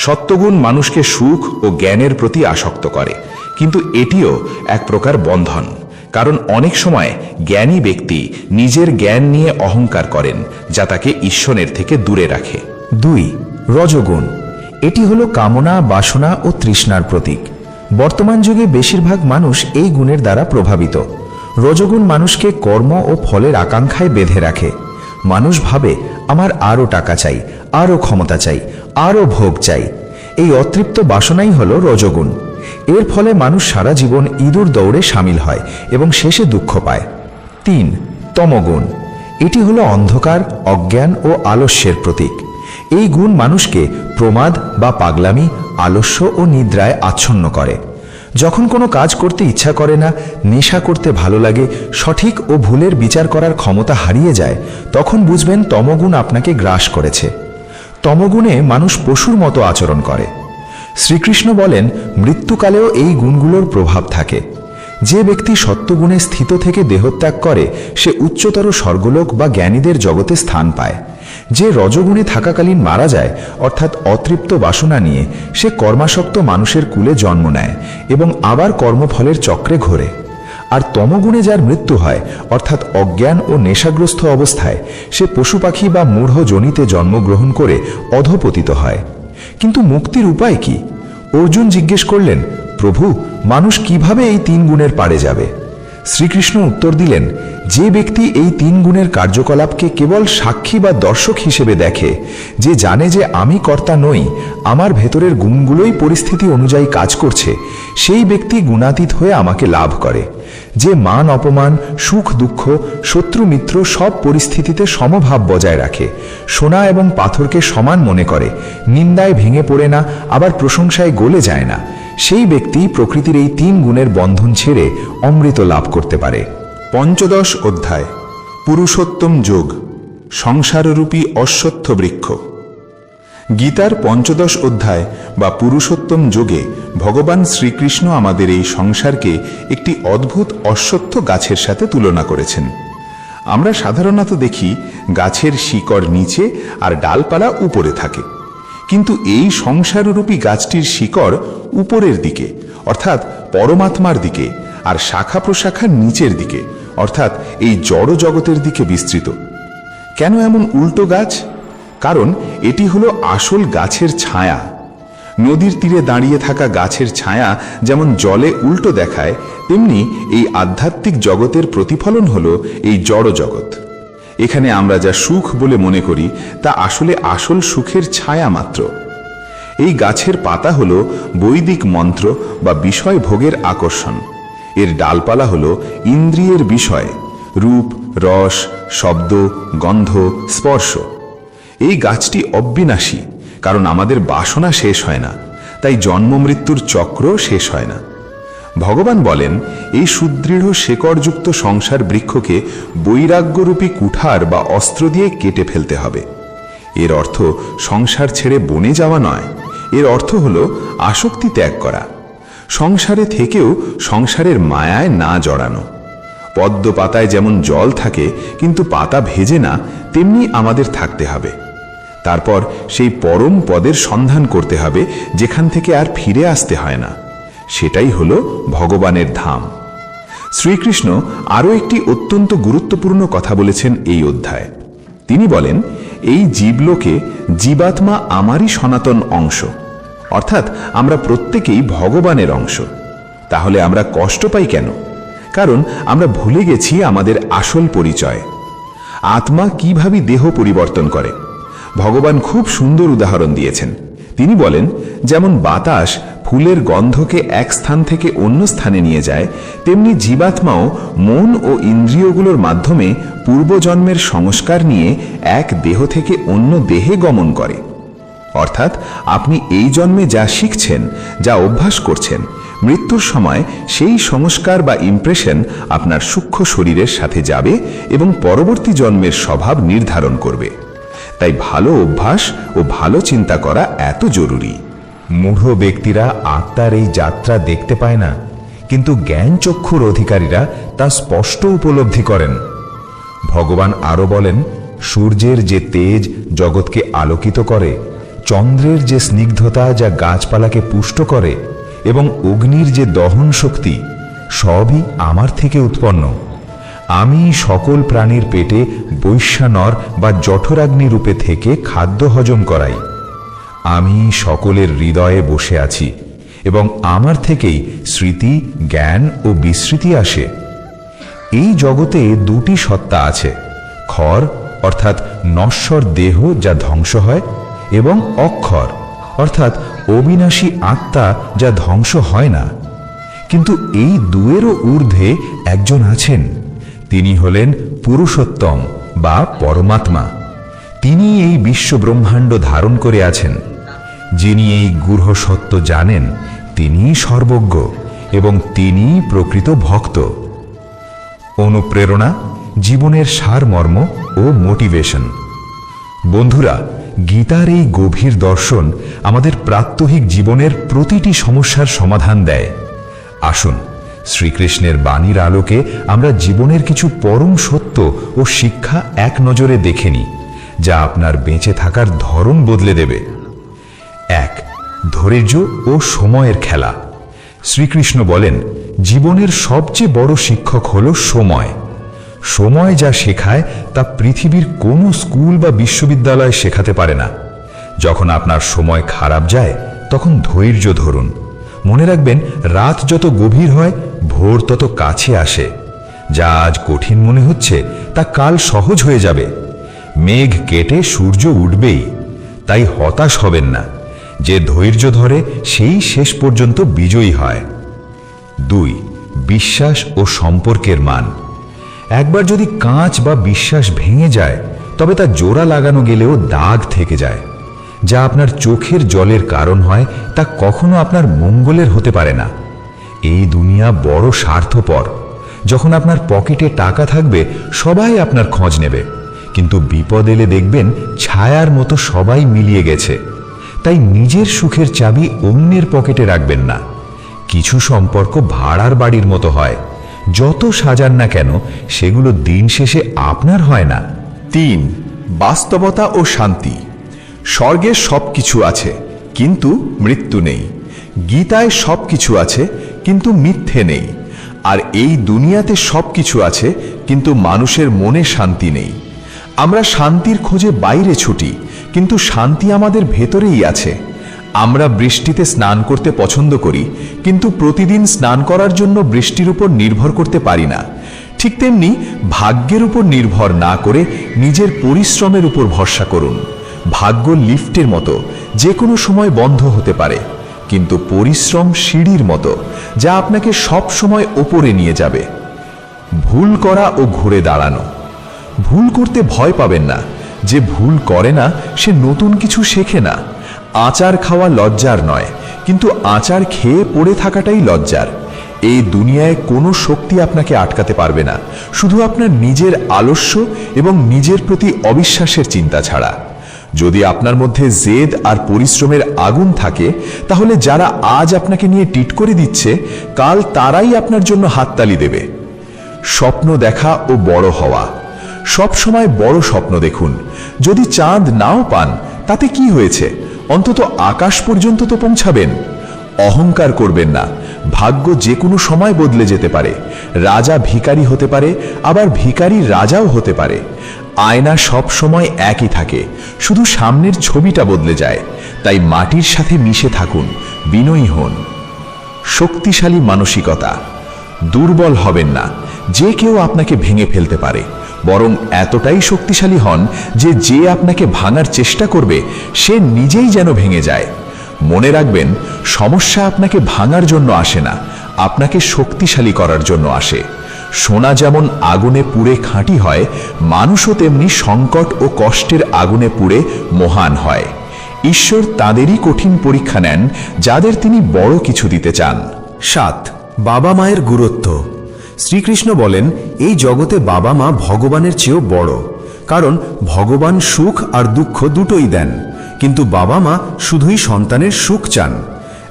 সত্যগুণ মানুষকে সুখ ও জ্ঞানের প্রতি আসক্ত করে, কিন্তু এটিও এক প্রকার বন্ধন। কারণ অনেক সময় জ্ঞানী ব্যক্তি নিজের জ্ঞান নিয়ে অহংকার করেন, যা তাকে ঈশ্বরের থেকে দূরে রাখে। 2. রজগুণ। এটি হলো কামনা, বাসনা ও তৃষ্ণার প্রতীক। বর্তমান যুগে বেশিরভাগ মানুষ এই গুণের দ্বারা প্রভাবিত। রজগুণ মানুষকে কর্ম ও ফলের আকাঙ্ক্ষায় বেঁধে রাখে। মানুষ ভাবে, আমার আরও টাকা চাই, আরও ক্ষমতা চাই, আরও ভোগ চাই। এই অতৃপ্ত বাসনাই হলো রজগুণ। এর ফলে মানুষ সারা জীবন ইঁদুর দৌড়ে সামিল হয় এবং শেষে দুঃখ পায়। 3. তমগুণ। এটি হলো অন্ধকার, অজ্ঞান ও আলস্যের প্রতীক। এই গুণ মানুষকে প্রমাদ বা পাগলামি, আলস্য ও নিদ্রায় আচ্ছন্ন করে। যখন কোনো কাজ করতে ইচ্ছা করে না, নেশা করতে ভালো লাগে, সঠিক ও ভুলের বিচার করার ক্ষমতা হারিয়ে যায়, তখন বুঝবেন তমগুণ আপনাকে গ্রাস করেছে। তমগুণে মানুষ পশুর মতো আচরণ করে। শ্রীকৃষ্ণ বলেন, মৃত্যুকালেও এই গুণগুলোর প্রভাব থাকে। যে ব্যক্তি সত্যগুণে স্থিত থেকে দেহত্যাগ করে সে উচ্চতর স্বর্গলোক বা জ্ঞানীদের জগতে স্থান পায়। যে রজগুণে থাকাকালীন মারা যায় অর্থাৎ অতৃপ্ত বাসনা নিয়ে, সে কর্মাসক্ত মানুষের কুলে জন্ম নেয় এবং আবার কর্মফলের চক্রে ঘোরে। আর তমগুণে যার মৃত্যু হয় অর্থাৎ অজ্ঞান ও নেশাগ্রস্ত অবস্থায়, সে পশু পাখি বা মূঢ় যোনিতে জন্মগ্রহণ করে অধপতিত হয়। কিন্তু মুক্তির উপায় কি? অর্জুন জিজ্ঞেস করলেন, প্রভু, মানুষ কিভাবে এই 3 গুণের পারে যাবে? শ্রীকৃষ্ণ উত্তর দিলেন, যে ব্যক্তি এই 3 গুণের কার্যকলাপকে কেবল সাক্ষী বা দর্শক হিসেবে দেখে, যে জানে যে আমি কর্তা নই, আমার ভেতরের গুণগুলোই পরিস্থিতি অনুযায়ী কাজ করছে, সেই ব্যক্তি গুণাতীত হয়ে আমাকে লাভ করে। যে মান অপমান, সুখ দুঃখ, শত্রু মিত্র সব পরিস্থিতিতে সমভাব বজায় রাখে, সোনা এবং পাথরকে সমান মনে করে, নিন্দায় ভেঙে পড়ে না, আবার প্রশংসায় গলে যায় না, সেই ব্যক্তি প্রকৃতির এই 3 গুণের বন্ধন ছেড়ে অমৃত লাভ করতে পারে। 15 অধ্যায় পুরুষোত্তম যোগ, সংসাররূপী অশ্বত্থ বৃক্ষ। গীতার 15 অধ্যায় বা পুরুষোত্তম যোগে ভগবান শ্রীকৃষ্ণ আমাদের এই সংসারকে একটি অদ্ভুত অশ্বত্থ গাছের সাথে তুলনা করেছেন। আমরা সাধারণত দেখি গাছের শিকড় নিচে আর ডালপালা উপরে থাকে, কিন্তু এই সংসাররূপী গাছটির শিকড় উপরের দিকে অর্থাৎ পরমাত্মার দিকে, আর শাখা প্রশাখা নিচের দিকে অর্থাৎ এই জড় জগতের দিকে বিস্তৃত। কেন এমন উল্টো গাছ? কারণ এটি হলো আসল গাছের ছায়া। নদীর তীরে দাঁড়িয়ে থাকা গাছের ছায়া যেমন জলে উল্টো দেখায়, তেমনি এই আধ্যাত্মিক জগতের প্রতিফলন হলো এই জড় জগৎ। এখানে আমরা যা সুখ বলে মনে করি তা আসলে আসল সুখের ছায়া মাত্র। এই গাছের পাতা হলো বৈদিক মন্ত্র বা বিষয় ভোগের আকর্ষণ। এর ডালপালা হলো ইন্দ্রিয়ের বিষয়, রূপ, রস, শব্দ, গন্ধ, স্পর্শ। এই গাছটি অবিনাশী, কারণ আমাদের বাসনা শেষ হয় না, তাই জন্ম মৃত্যুর চক্র শেষ হয় না। ভগবান বলেন, এই সুদৃঢ় শেকড়যুক্ত সংসার বৃক্ষকে বৈরাগ্যরূপী কুঠার বা অস্ত্র দিয়ে কেটে ফেলতে হবে। এর অর্থ সংসার ছেড়ে বনে যাওয়া নয়, এর অর্থ হলো আসক্তি ত্যাগ করা, সংসারে থেকেও সংসারের মায়ায় না জড়ানো। পদ্ম পাতায় যেমন জল থাকে কিন্তু পাতা ভেজে না, তেমনি আমাদের থাকতে হবে। তারপর সেই পরম পদের সন্ধান করতে হবে যেখান থেকে আর ফিরে আসতে হয় না। সেটাই হলো ভগবানের ধাম। শ্রীকৃষ্ণ আরও একটি অত্যন্ত গুরুত্বপূর্ণ কথা বলেছেন এই অধ্যায়ে। তিনি বলেন, এই জীবলোকে জীবাত্মা আমারই সনাতন অংশ, অর্থাৎ আমরা প্রত্যেকেই ভগবানের অংশ। তাহলে আমরা কষ্ট পাই কেন? কারণ আমরা ভুলে গেছি আমাদের আসল পরিচয়। আত্মা কিভাবে দেহ পরিবর্তন করে ভগবান খুব সুন্দর উদাহরণ দিয়েছেন। তিনি বলেন, যেমন বাতাস ফুলের গন্ধকে এক স্থান থেকে অন্য স্থানে নিয়ে যায়, তেমনি জীবাত্মাও মন ও ইন্দ্রিয়গুলোর মাধ্যমে পূর্বজন্মের সংস্কার নিয়ে এক দেহ থেকে অন্য দেহে গমন করে। অর্থাৎ আপনি এই জন্মে যা শিখছেন, যা অভ্যাস করছেন, মৃত্যুর সময় সেই সংস্কার বা ইমপ্রেশন আপনার সূক্ষ্ম শরীরের সাথে যাবে এবং পরবর্তী জন্মের স্বভাব নির্ধারণ করবে। তাই ভালো অভ্যাস ও ভালো চিন্তা করা এত জরুরি। মূঢ় ব্যক্তিরা আত্মার এই যাত্রা দেখতে পায় না, কিন্তু জ্ঞান চক্ষুর অধিকারীরা তা স্পষ্ট উপলব্ধি করেন। ভগবান আরো বলেন, সূর্যের যে তেজ জগৎকে আলোকিত করে, চন্দ্রের যে স্নিগ্ধতা যা গাছপালাকে পুষ্ট করে, এবং অগ্নির যে দহন শক্তি, সবই আমার থেকে উৎপন্ন। আমি সকল প্রাণীর পেটে বৈশ্যানর বা জঠরাগ্নি রূপে থেকে খাদ্য হজম করাই। আমি সকলের হৃদয়ে বসে আছি এবং আমার থেকেই স্মৃতি, জ্ঞান ও বিস্মৃতি আসে। এই জগতে দুটি সত্তা আছে, ক্ষর অর্থাৎ নশ্বর দেহ যা ধ্বংস হয়, এবং অক্ষর অর্থাৎ অবিনাশী আত্মা যা ধ্বংস হয় না। কিন্তু এই দুয়েরও ঊর্ধ্বে একজন আছেন, তিনি হলেন পুরুষোত্তম বা পরমাত্মা। তিনি এই বিশ্ব ব্রহ্মাণ্ড ধারণ করে আছেন। যিনি এই গূঢ় সত্য জানেন, তিনিই সর্বজ্ঞ এবং তিনিই প্রকৃত ভক্ত। অনুপ্রেরণা, জীবনের সারমর্ম ও মোটিভেশন। বন্ধুরা, গীতার এই গভীর দর্শন আমাদের প্রাত্যহিক জীবনের প্রতিটি সমস্যার সমাধান দেয়। আসুন শ্রীকৃষ্ণের বাণীর আলোকে আমরা জীবনের কিছু পরম সত্য ও শিক্ষা এক নজরে দেখে নিই, যা আপনার বেঁচে থাকার ধরন বদলে দেবে। 1. ধৈর্য ও সময়ের খেলা। শ্রীকৃষ্ণ বলেন, জীবনের সবচেয়ে বড় শিক্ষক হল সময়। সময় যা শেখায় তা পৃথিবীর কোনো স্কুল বা বিশ্ববিদ্যালয় শেখাতে পারে না। যখন আপনার সময় খারাপ যায়, তখন ধৈর্য ধরুন। মনে রাখবেন, রাত যত গভীর হয়, ভোর তত কাছে আসে। যা আজ কঠিন মনে হচ্ছে, তা কাল সহজ হয়ে যাবে। মেঘ কেটে সূর্য উঠবেই, তাই হতাশ হবেন না। যে ধৈর্য ধরে সেই শেষ পর্যন্ত বিজয়ী হয়। 2. বিশ্বাস ও সম্পর্কের মান। একবার যদি কাঁচ বা বিশ্বাস ভেঙে যায়, তবে তা জোড়া লাগানো গেলেও দাগ থেকে যায়। যা আপনার চোখের জলের কারণ হয়, তা কখনো আপনার মঙ্গলের হতে পারে না। এই দুনিয়া বড় স্বার্থপর। যখন আপনার পকেটে টাকা থাকবে, সবাই আপনার খোঁজ নেবে, কিন্তু বিপদ এলে দেখবেন ছায়ার মতো সবাই মিলিয়ে গেছে। তাই নিজের সুখের চাবি অন্যের পকেটে রাখবেন না। কিছু সম্পর্ক ভাড়ার বাড়ির মতো হয়, যত সাজান না কেন সেগুলো দিন শেষে আপনার হয় না। 3. বাস্তবতা ও শান্তি। স্বর্গে সবকিছু আছে, কিন্তু মৃত্যু নেই। গীতায় সবকিছু আছে, কিন্তু মিথ্যে নেই। আর এই দুনিয়াতে সবকিছু আছে, কিন্তু মানুষের মনে শান্তি নেই। আমরা শান্তির খোঁজে বাইরে ছুটি, কিন্তু শান্তি আমাদের ভেতরেই আছে। আমরা বৃষ্টিতে স্নান করতে পছন্দ করি, কিন্তু প্রতিদিন স্নান করার জন্য বৃষ্টির উপর নির্ভর করতে পারি না। ঠিক তেমনি ভাগ্যের উপর নির্ভর না করে নিজের পরিশ্রমের উপর ভরসা করুন। ভাগ্য লিফটের মতো, যে কোনো সময় বন্ধ হতে পারে, কিন্তু পরিশ্রম সিঁড়ির মতো, যা আপনাকে সব সময় ওপরে নিয়ে যাবে। ভুল করা ও ঘুরে দাঁড়ানো। ভুল করতে ভয় পাবেন না। যে ভুল করে না, সে নতুন কিছু শেখে না। আচার খাওয়া লজ্জার নয়, কিন্তু আচার খেয়ে পড়ে থাকাটাই লজ্জার। এই দুনিয়ায় কোনো শক্তি আপনাকে আটকাতে পারবে না, শুধু আপনার নিজের আলস্য এবং নিজের প্রতি অবিশ্বাসের চিন্তা ছাড়া। যদি আপনার মধ্যে জেদ আর পরিশ্রমের আগুন থাকে, তাহলে যারা আজ আপনাকে নিয়ে টিট করে দিচ্ছে, কাল তারাই আপনার জন্য হাততালি দেবে। স্বপ্ন দেখা ও বড় হওয়া। সব সময় বড় স্বপ্ন দেখুন। যদি চাঁদ নাও পান, তাতে কি হয়েছে? অন্তত আকাশ পর্যন্ত তো পৌঁছাবেন। অহংকার করবেন না। ভাগ্য যে কোনো সময় বদলে যেতে পারে। রাজা ভিখারি হতে পারে, আবার ভিখারি রাজাও হতে পারে। আয়না সব সময় একই থাকে, শুধু সামনের ছবিটা বদলে যায়। তাই মাটির সাথে মিশে থাকুন, বিনয়ী হন। শক্তিশালী মানসিকতা। দুর্বল হবেন না। যে কেউ আপনাকে ভেঙে ফেলতে পারে, বরং এতটাই শক্তিশালী হন যে যে আপনাকে ভাঙার চেষ্টা করবে, সে নিজেই যেন ভেঙে যায়। মনে রাখবেন, সমস্যা আপনাকে ভাঙার জন্য আসে না, আপনাকে শক্তিশালী করার জন্য আসে। সোনা যেমন আগুনে পুড়ে খাঁটি হয়, মানুষও তেমনি সংকট ও কষ্টের আগুনে পুড়ে মহান হয়। ঈশ্বর তাদেরই কঠিন পরীক্ষা নেন, যাদের তিনি বড় কিছু দিতে চান। 7. বাবা মায়ের গুরুত্ব। শ্রীকৃষ্ণ বলেন, এই জগতে বাবা মা ভগবানের চেয়েও বড়, কারণ ভগবান সুখ আর দুঃখ দুটোই দেন, কিন্তু বাবা মা শুধুই সন্তানের সুখ চান।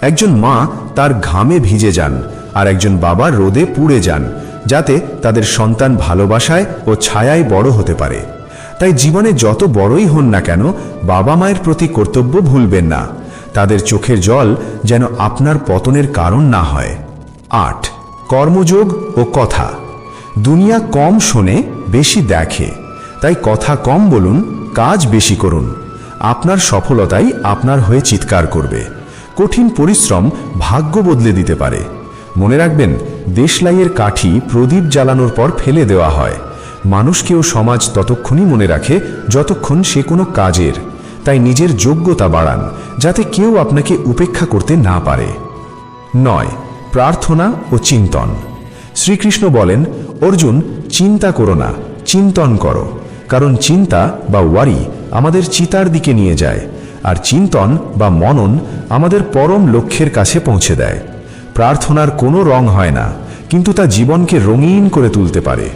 একজন মা তার ঘামে ভিজে যান, আর একজন বাবা রোদে পুড়ে যান, যাতে তাদের সন্তান ভালোবাসায় ও ছায়ায় বড় হতে পারে। তাই জীবনে যত বড়ই হন না কেন, বাবা মায়ের প্রতি কর্তব্য ভুলবেন না। তাদের চোখের জল যেন আপনার পতনের কারণ না হয়। 8. কর্মযোগ ও কথা। দুনিয়া কম শোনে, বেশি দেখে, তাই কথা কম বলুন, কাজ বেশি করুন। আপনার সফলতাই আপনার হয়ে চিৎকার করবে। কঠিন পরিশ্রম ভাগ্য বদলে দিতে পারে। মনে রাখবেন, দেশলাইয়ের কাঠি প্রদীপ জ্বালানোর পর ফেলে দেওয়া হয়। মানুষকেও সমাজ ততক্ষণই মনে রাখে যতক্ষণ সে কোনো কাজের। তাই নিজের যোগ্যতা বাড়ান, যাতে কেউ আপনাকে উপেক্ষা করতে না পারে। 9. প্রার্থনা ও চিন্তন। শ্রীকৃষ্ণ বলেন, অর্জুন, চিন্তা করো না, চিন্তন করো, কারণ চিন্তা বা ওয়ারি আমাদের চিতার দিকে নিয়ে যায়, আর চিন্তন বা মনন আমাদের পরম লক্ষ্যের কাছে পৌঁছে দেয়। প্রার্থনার কোনো রং হয় না, কিন্তু তা জীবনকে রঙিন করে তুলতে পারে।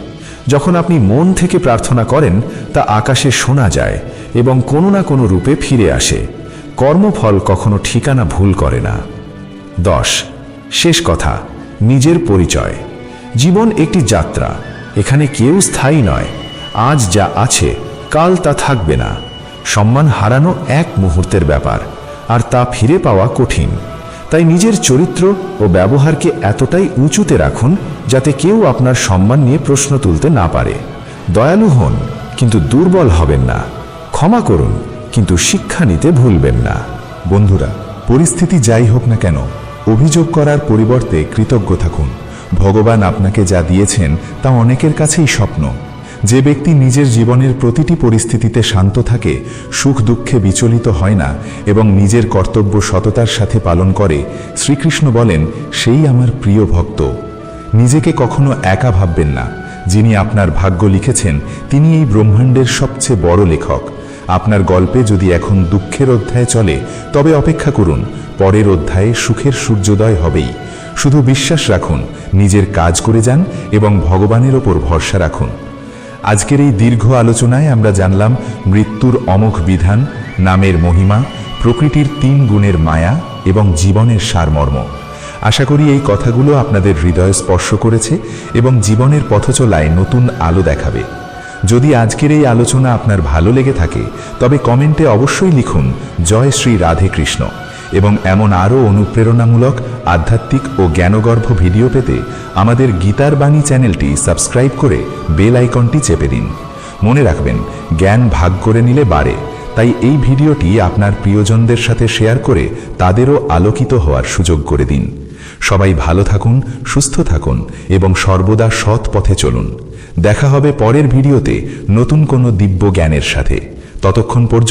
যখন আপনি মন থেকে প্রার্থনা করেন, তা আকাশে শোনা যায় এবং কোনো না কোনো রূপে ফিরে আসে। কর্মফল কখনো ঠিকানা ভুল করে না। 10. শেষ কথা, নিজের পরিচয়। জীবন একটি যাত্রা, এখানে কেউ স্থায়ী নয়। আজ যা আছে কাল তা থাকবে না। সম্মান হারানো এক মুহূর্তের ব্যাপার, আর তা ফিরে পাওয়া কঠিন। তাই নিজের চরিত্র ও ব্যবহারকে এতটাই উঁচুতে রাখুন যাতে কেউ আপনার সম্মান নিয়ে প্রশ্ন তুলতে না পারে। দয়ালু হন, কিন্তু দুর্বল হবেন না। ক্ষমা করুন, কিন্তু শিক্ষা নিতে ভুলবেন না। বন্ধুরা, পরিস্থিতি যাই হোক না কেন, অভিযোগ করার পরিবর্তে কৃতজ্ঞ থাকুন। ভগবান আপনাকে যা দিয়েছেন তা অনেকের কাছেই স্বপ্ন। যে ব্যক্তি নিজের জীবনের প্রতিটি পরিস্থিতিতে শান্ত থাকে, সুখ দুঃখে বিচলিত হয় না এবং নিজের কর্তব্য সততার সাথে পালন করে, শ্রীকৃষ্ণ বলেন, সেই আমার প্রিয় ভক্ত। নিজেকে কখনো একা ভাববেন না। যিনি আপনার ভাগ্য লিখেছেন তিনি এই ব্রহ্মাণ্ডের সবচেয়ে বড় লেখক। আপনার গল্পে যদি এখন দুঃখের অধ্যায় চলে, তবে অপেক্ষা করুন, পরের অধ্যায়ে সুখের সূর্যোদয় হবেই। শুধু বিশ্বাস রাখুন, নিজের কাজ করে যান এবং ভগবানের ওপর ভরসা রাখুন। আজকের এই দীর্ঘ আলোচনায় আমরা জানলাম মৃত্যুর অমোঘ বিধান, নামের মহিমা, প্রকৃতির 3 গুণের মায়া এবং জীবনের সারমর্ম। আশা করি এই কথাগুলো আপনাদের হৃদয়ে স্পর্শ করেছে এবং জীবনের পথচলায় নতুন আলো দেখাবে। যদি আজকের এই আলোচনা আপনার ভালো লেগে থাকে, তবে কমেন্টে অবশ্যই লিখুন জয় শ্রী রাধে কৃষ্ণ। এবং এমন আরও অনুপ্রেরণামূলক, আধ্যাত্মিক ও জ্ঞানগর্ভ ভিডিও পেতে আমাদের গীতার বাণী চ্যানেলটি সাবস্ক্রাইব করে বেল আইকনটি চেপে দিন। মনে রাখবেন, জ্ঞান ভাগ করে নিলে বাড়ে। তাই এই ভিডিওটি আপনার প্রিয়জনদের সাথে শেয়ার করে তাদেরও আলোকিত হওয়ার সুযোগ করে দিন। সবাই ভালো থাকুন, সুস্থ থাকুন এবং সর্বদা সৎ পথে চলুন। দেখা হবে পরের ভিডিওতে নতুন কোনো দিব্য জ্ঞানের সাথে। ততক্ষণ পর্যন্ত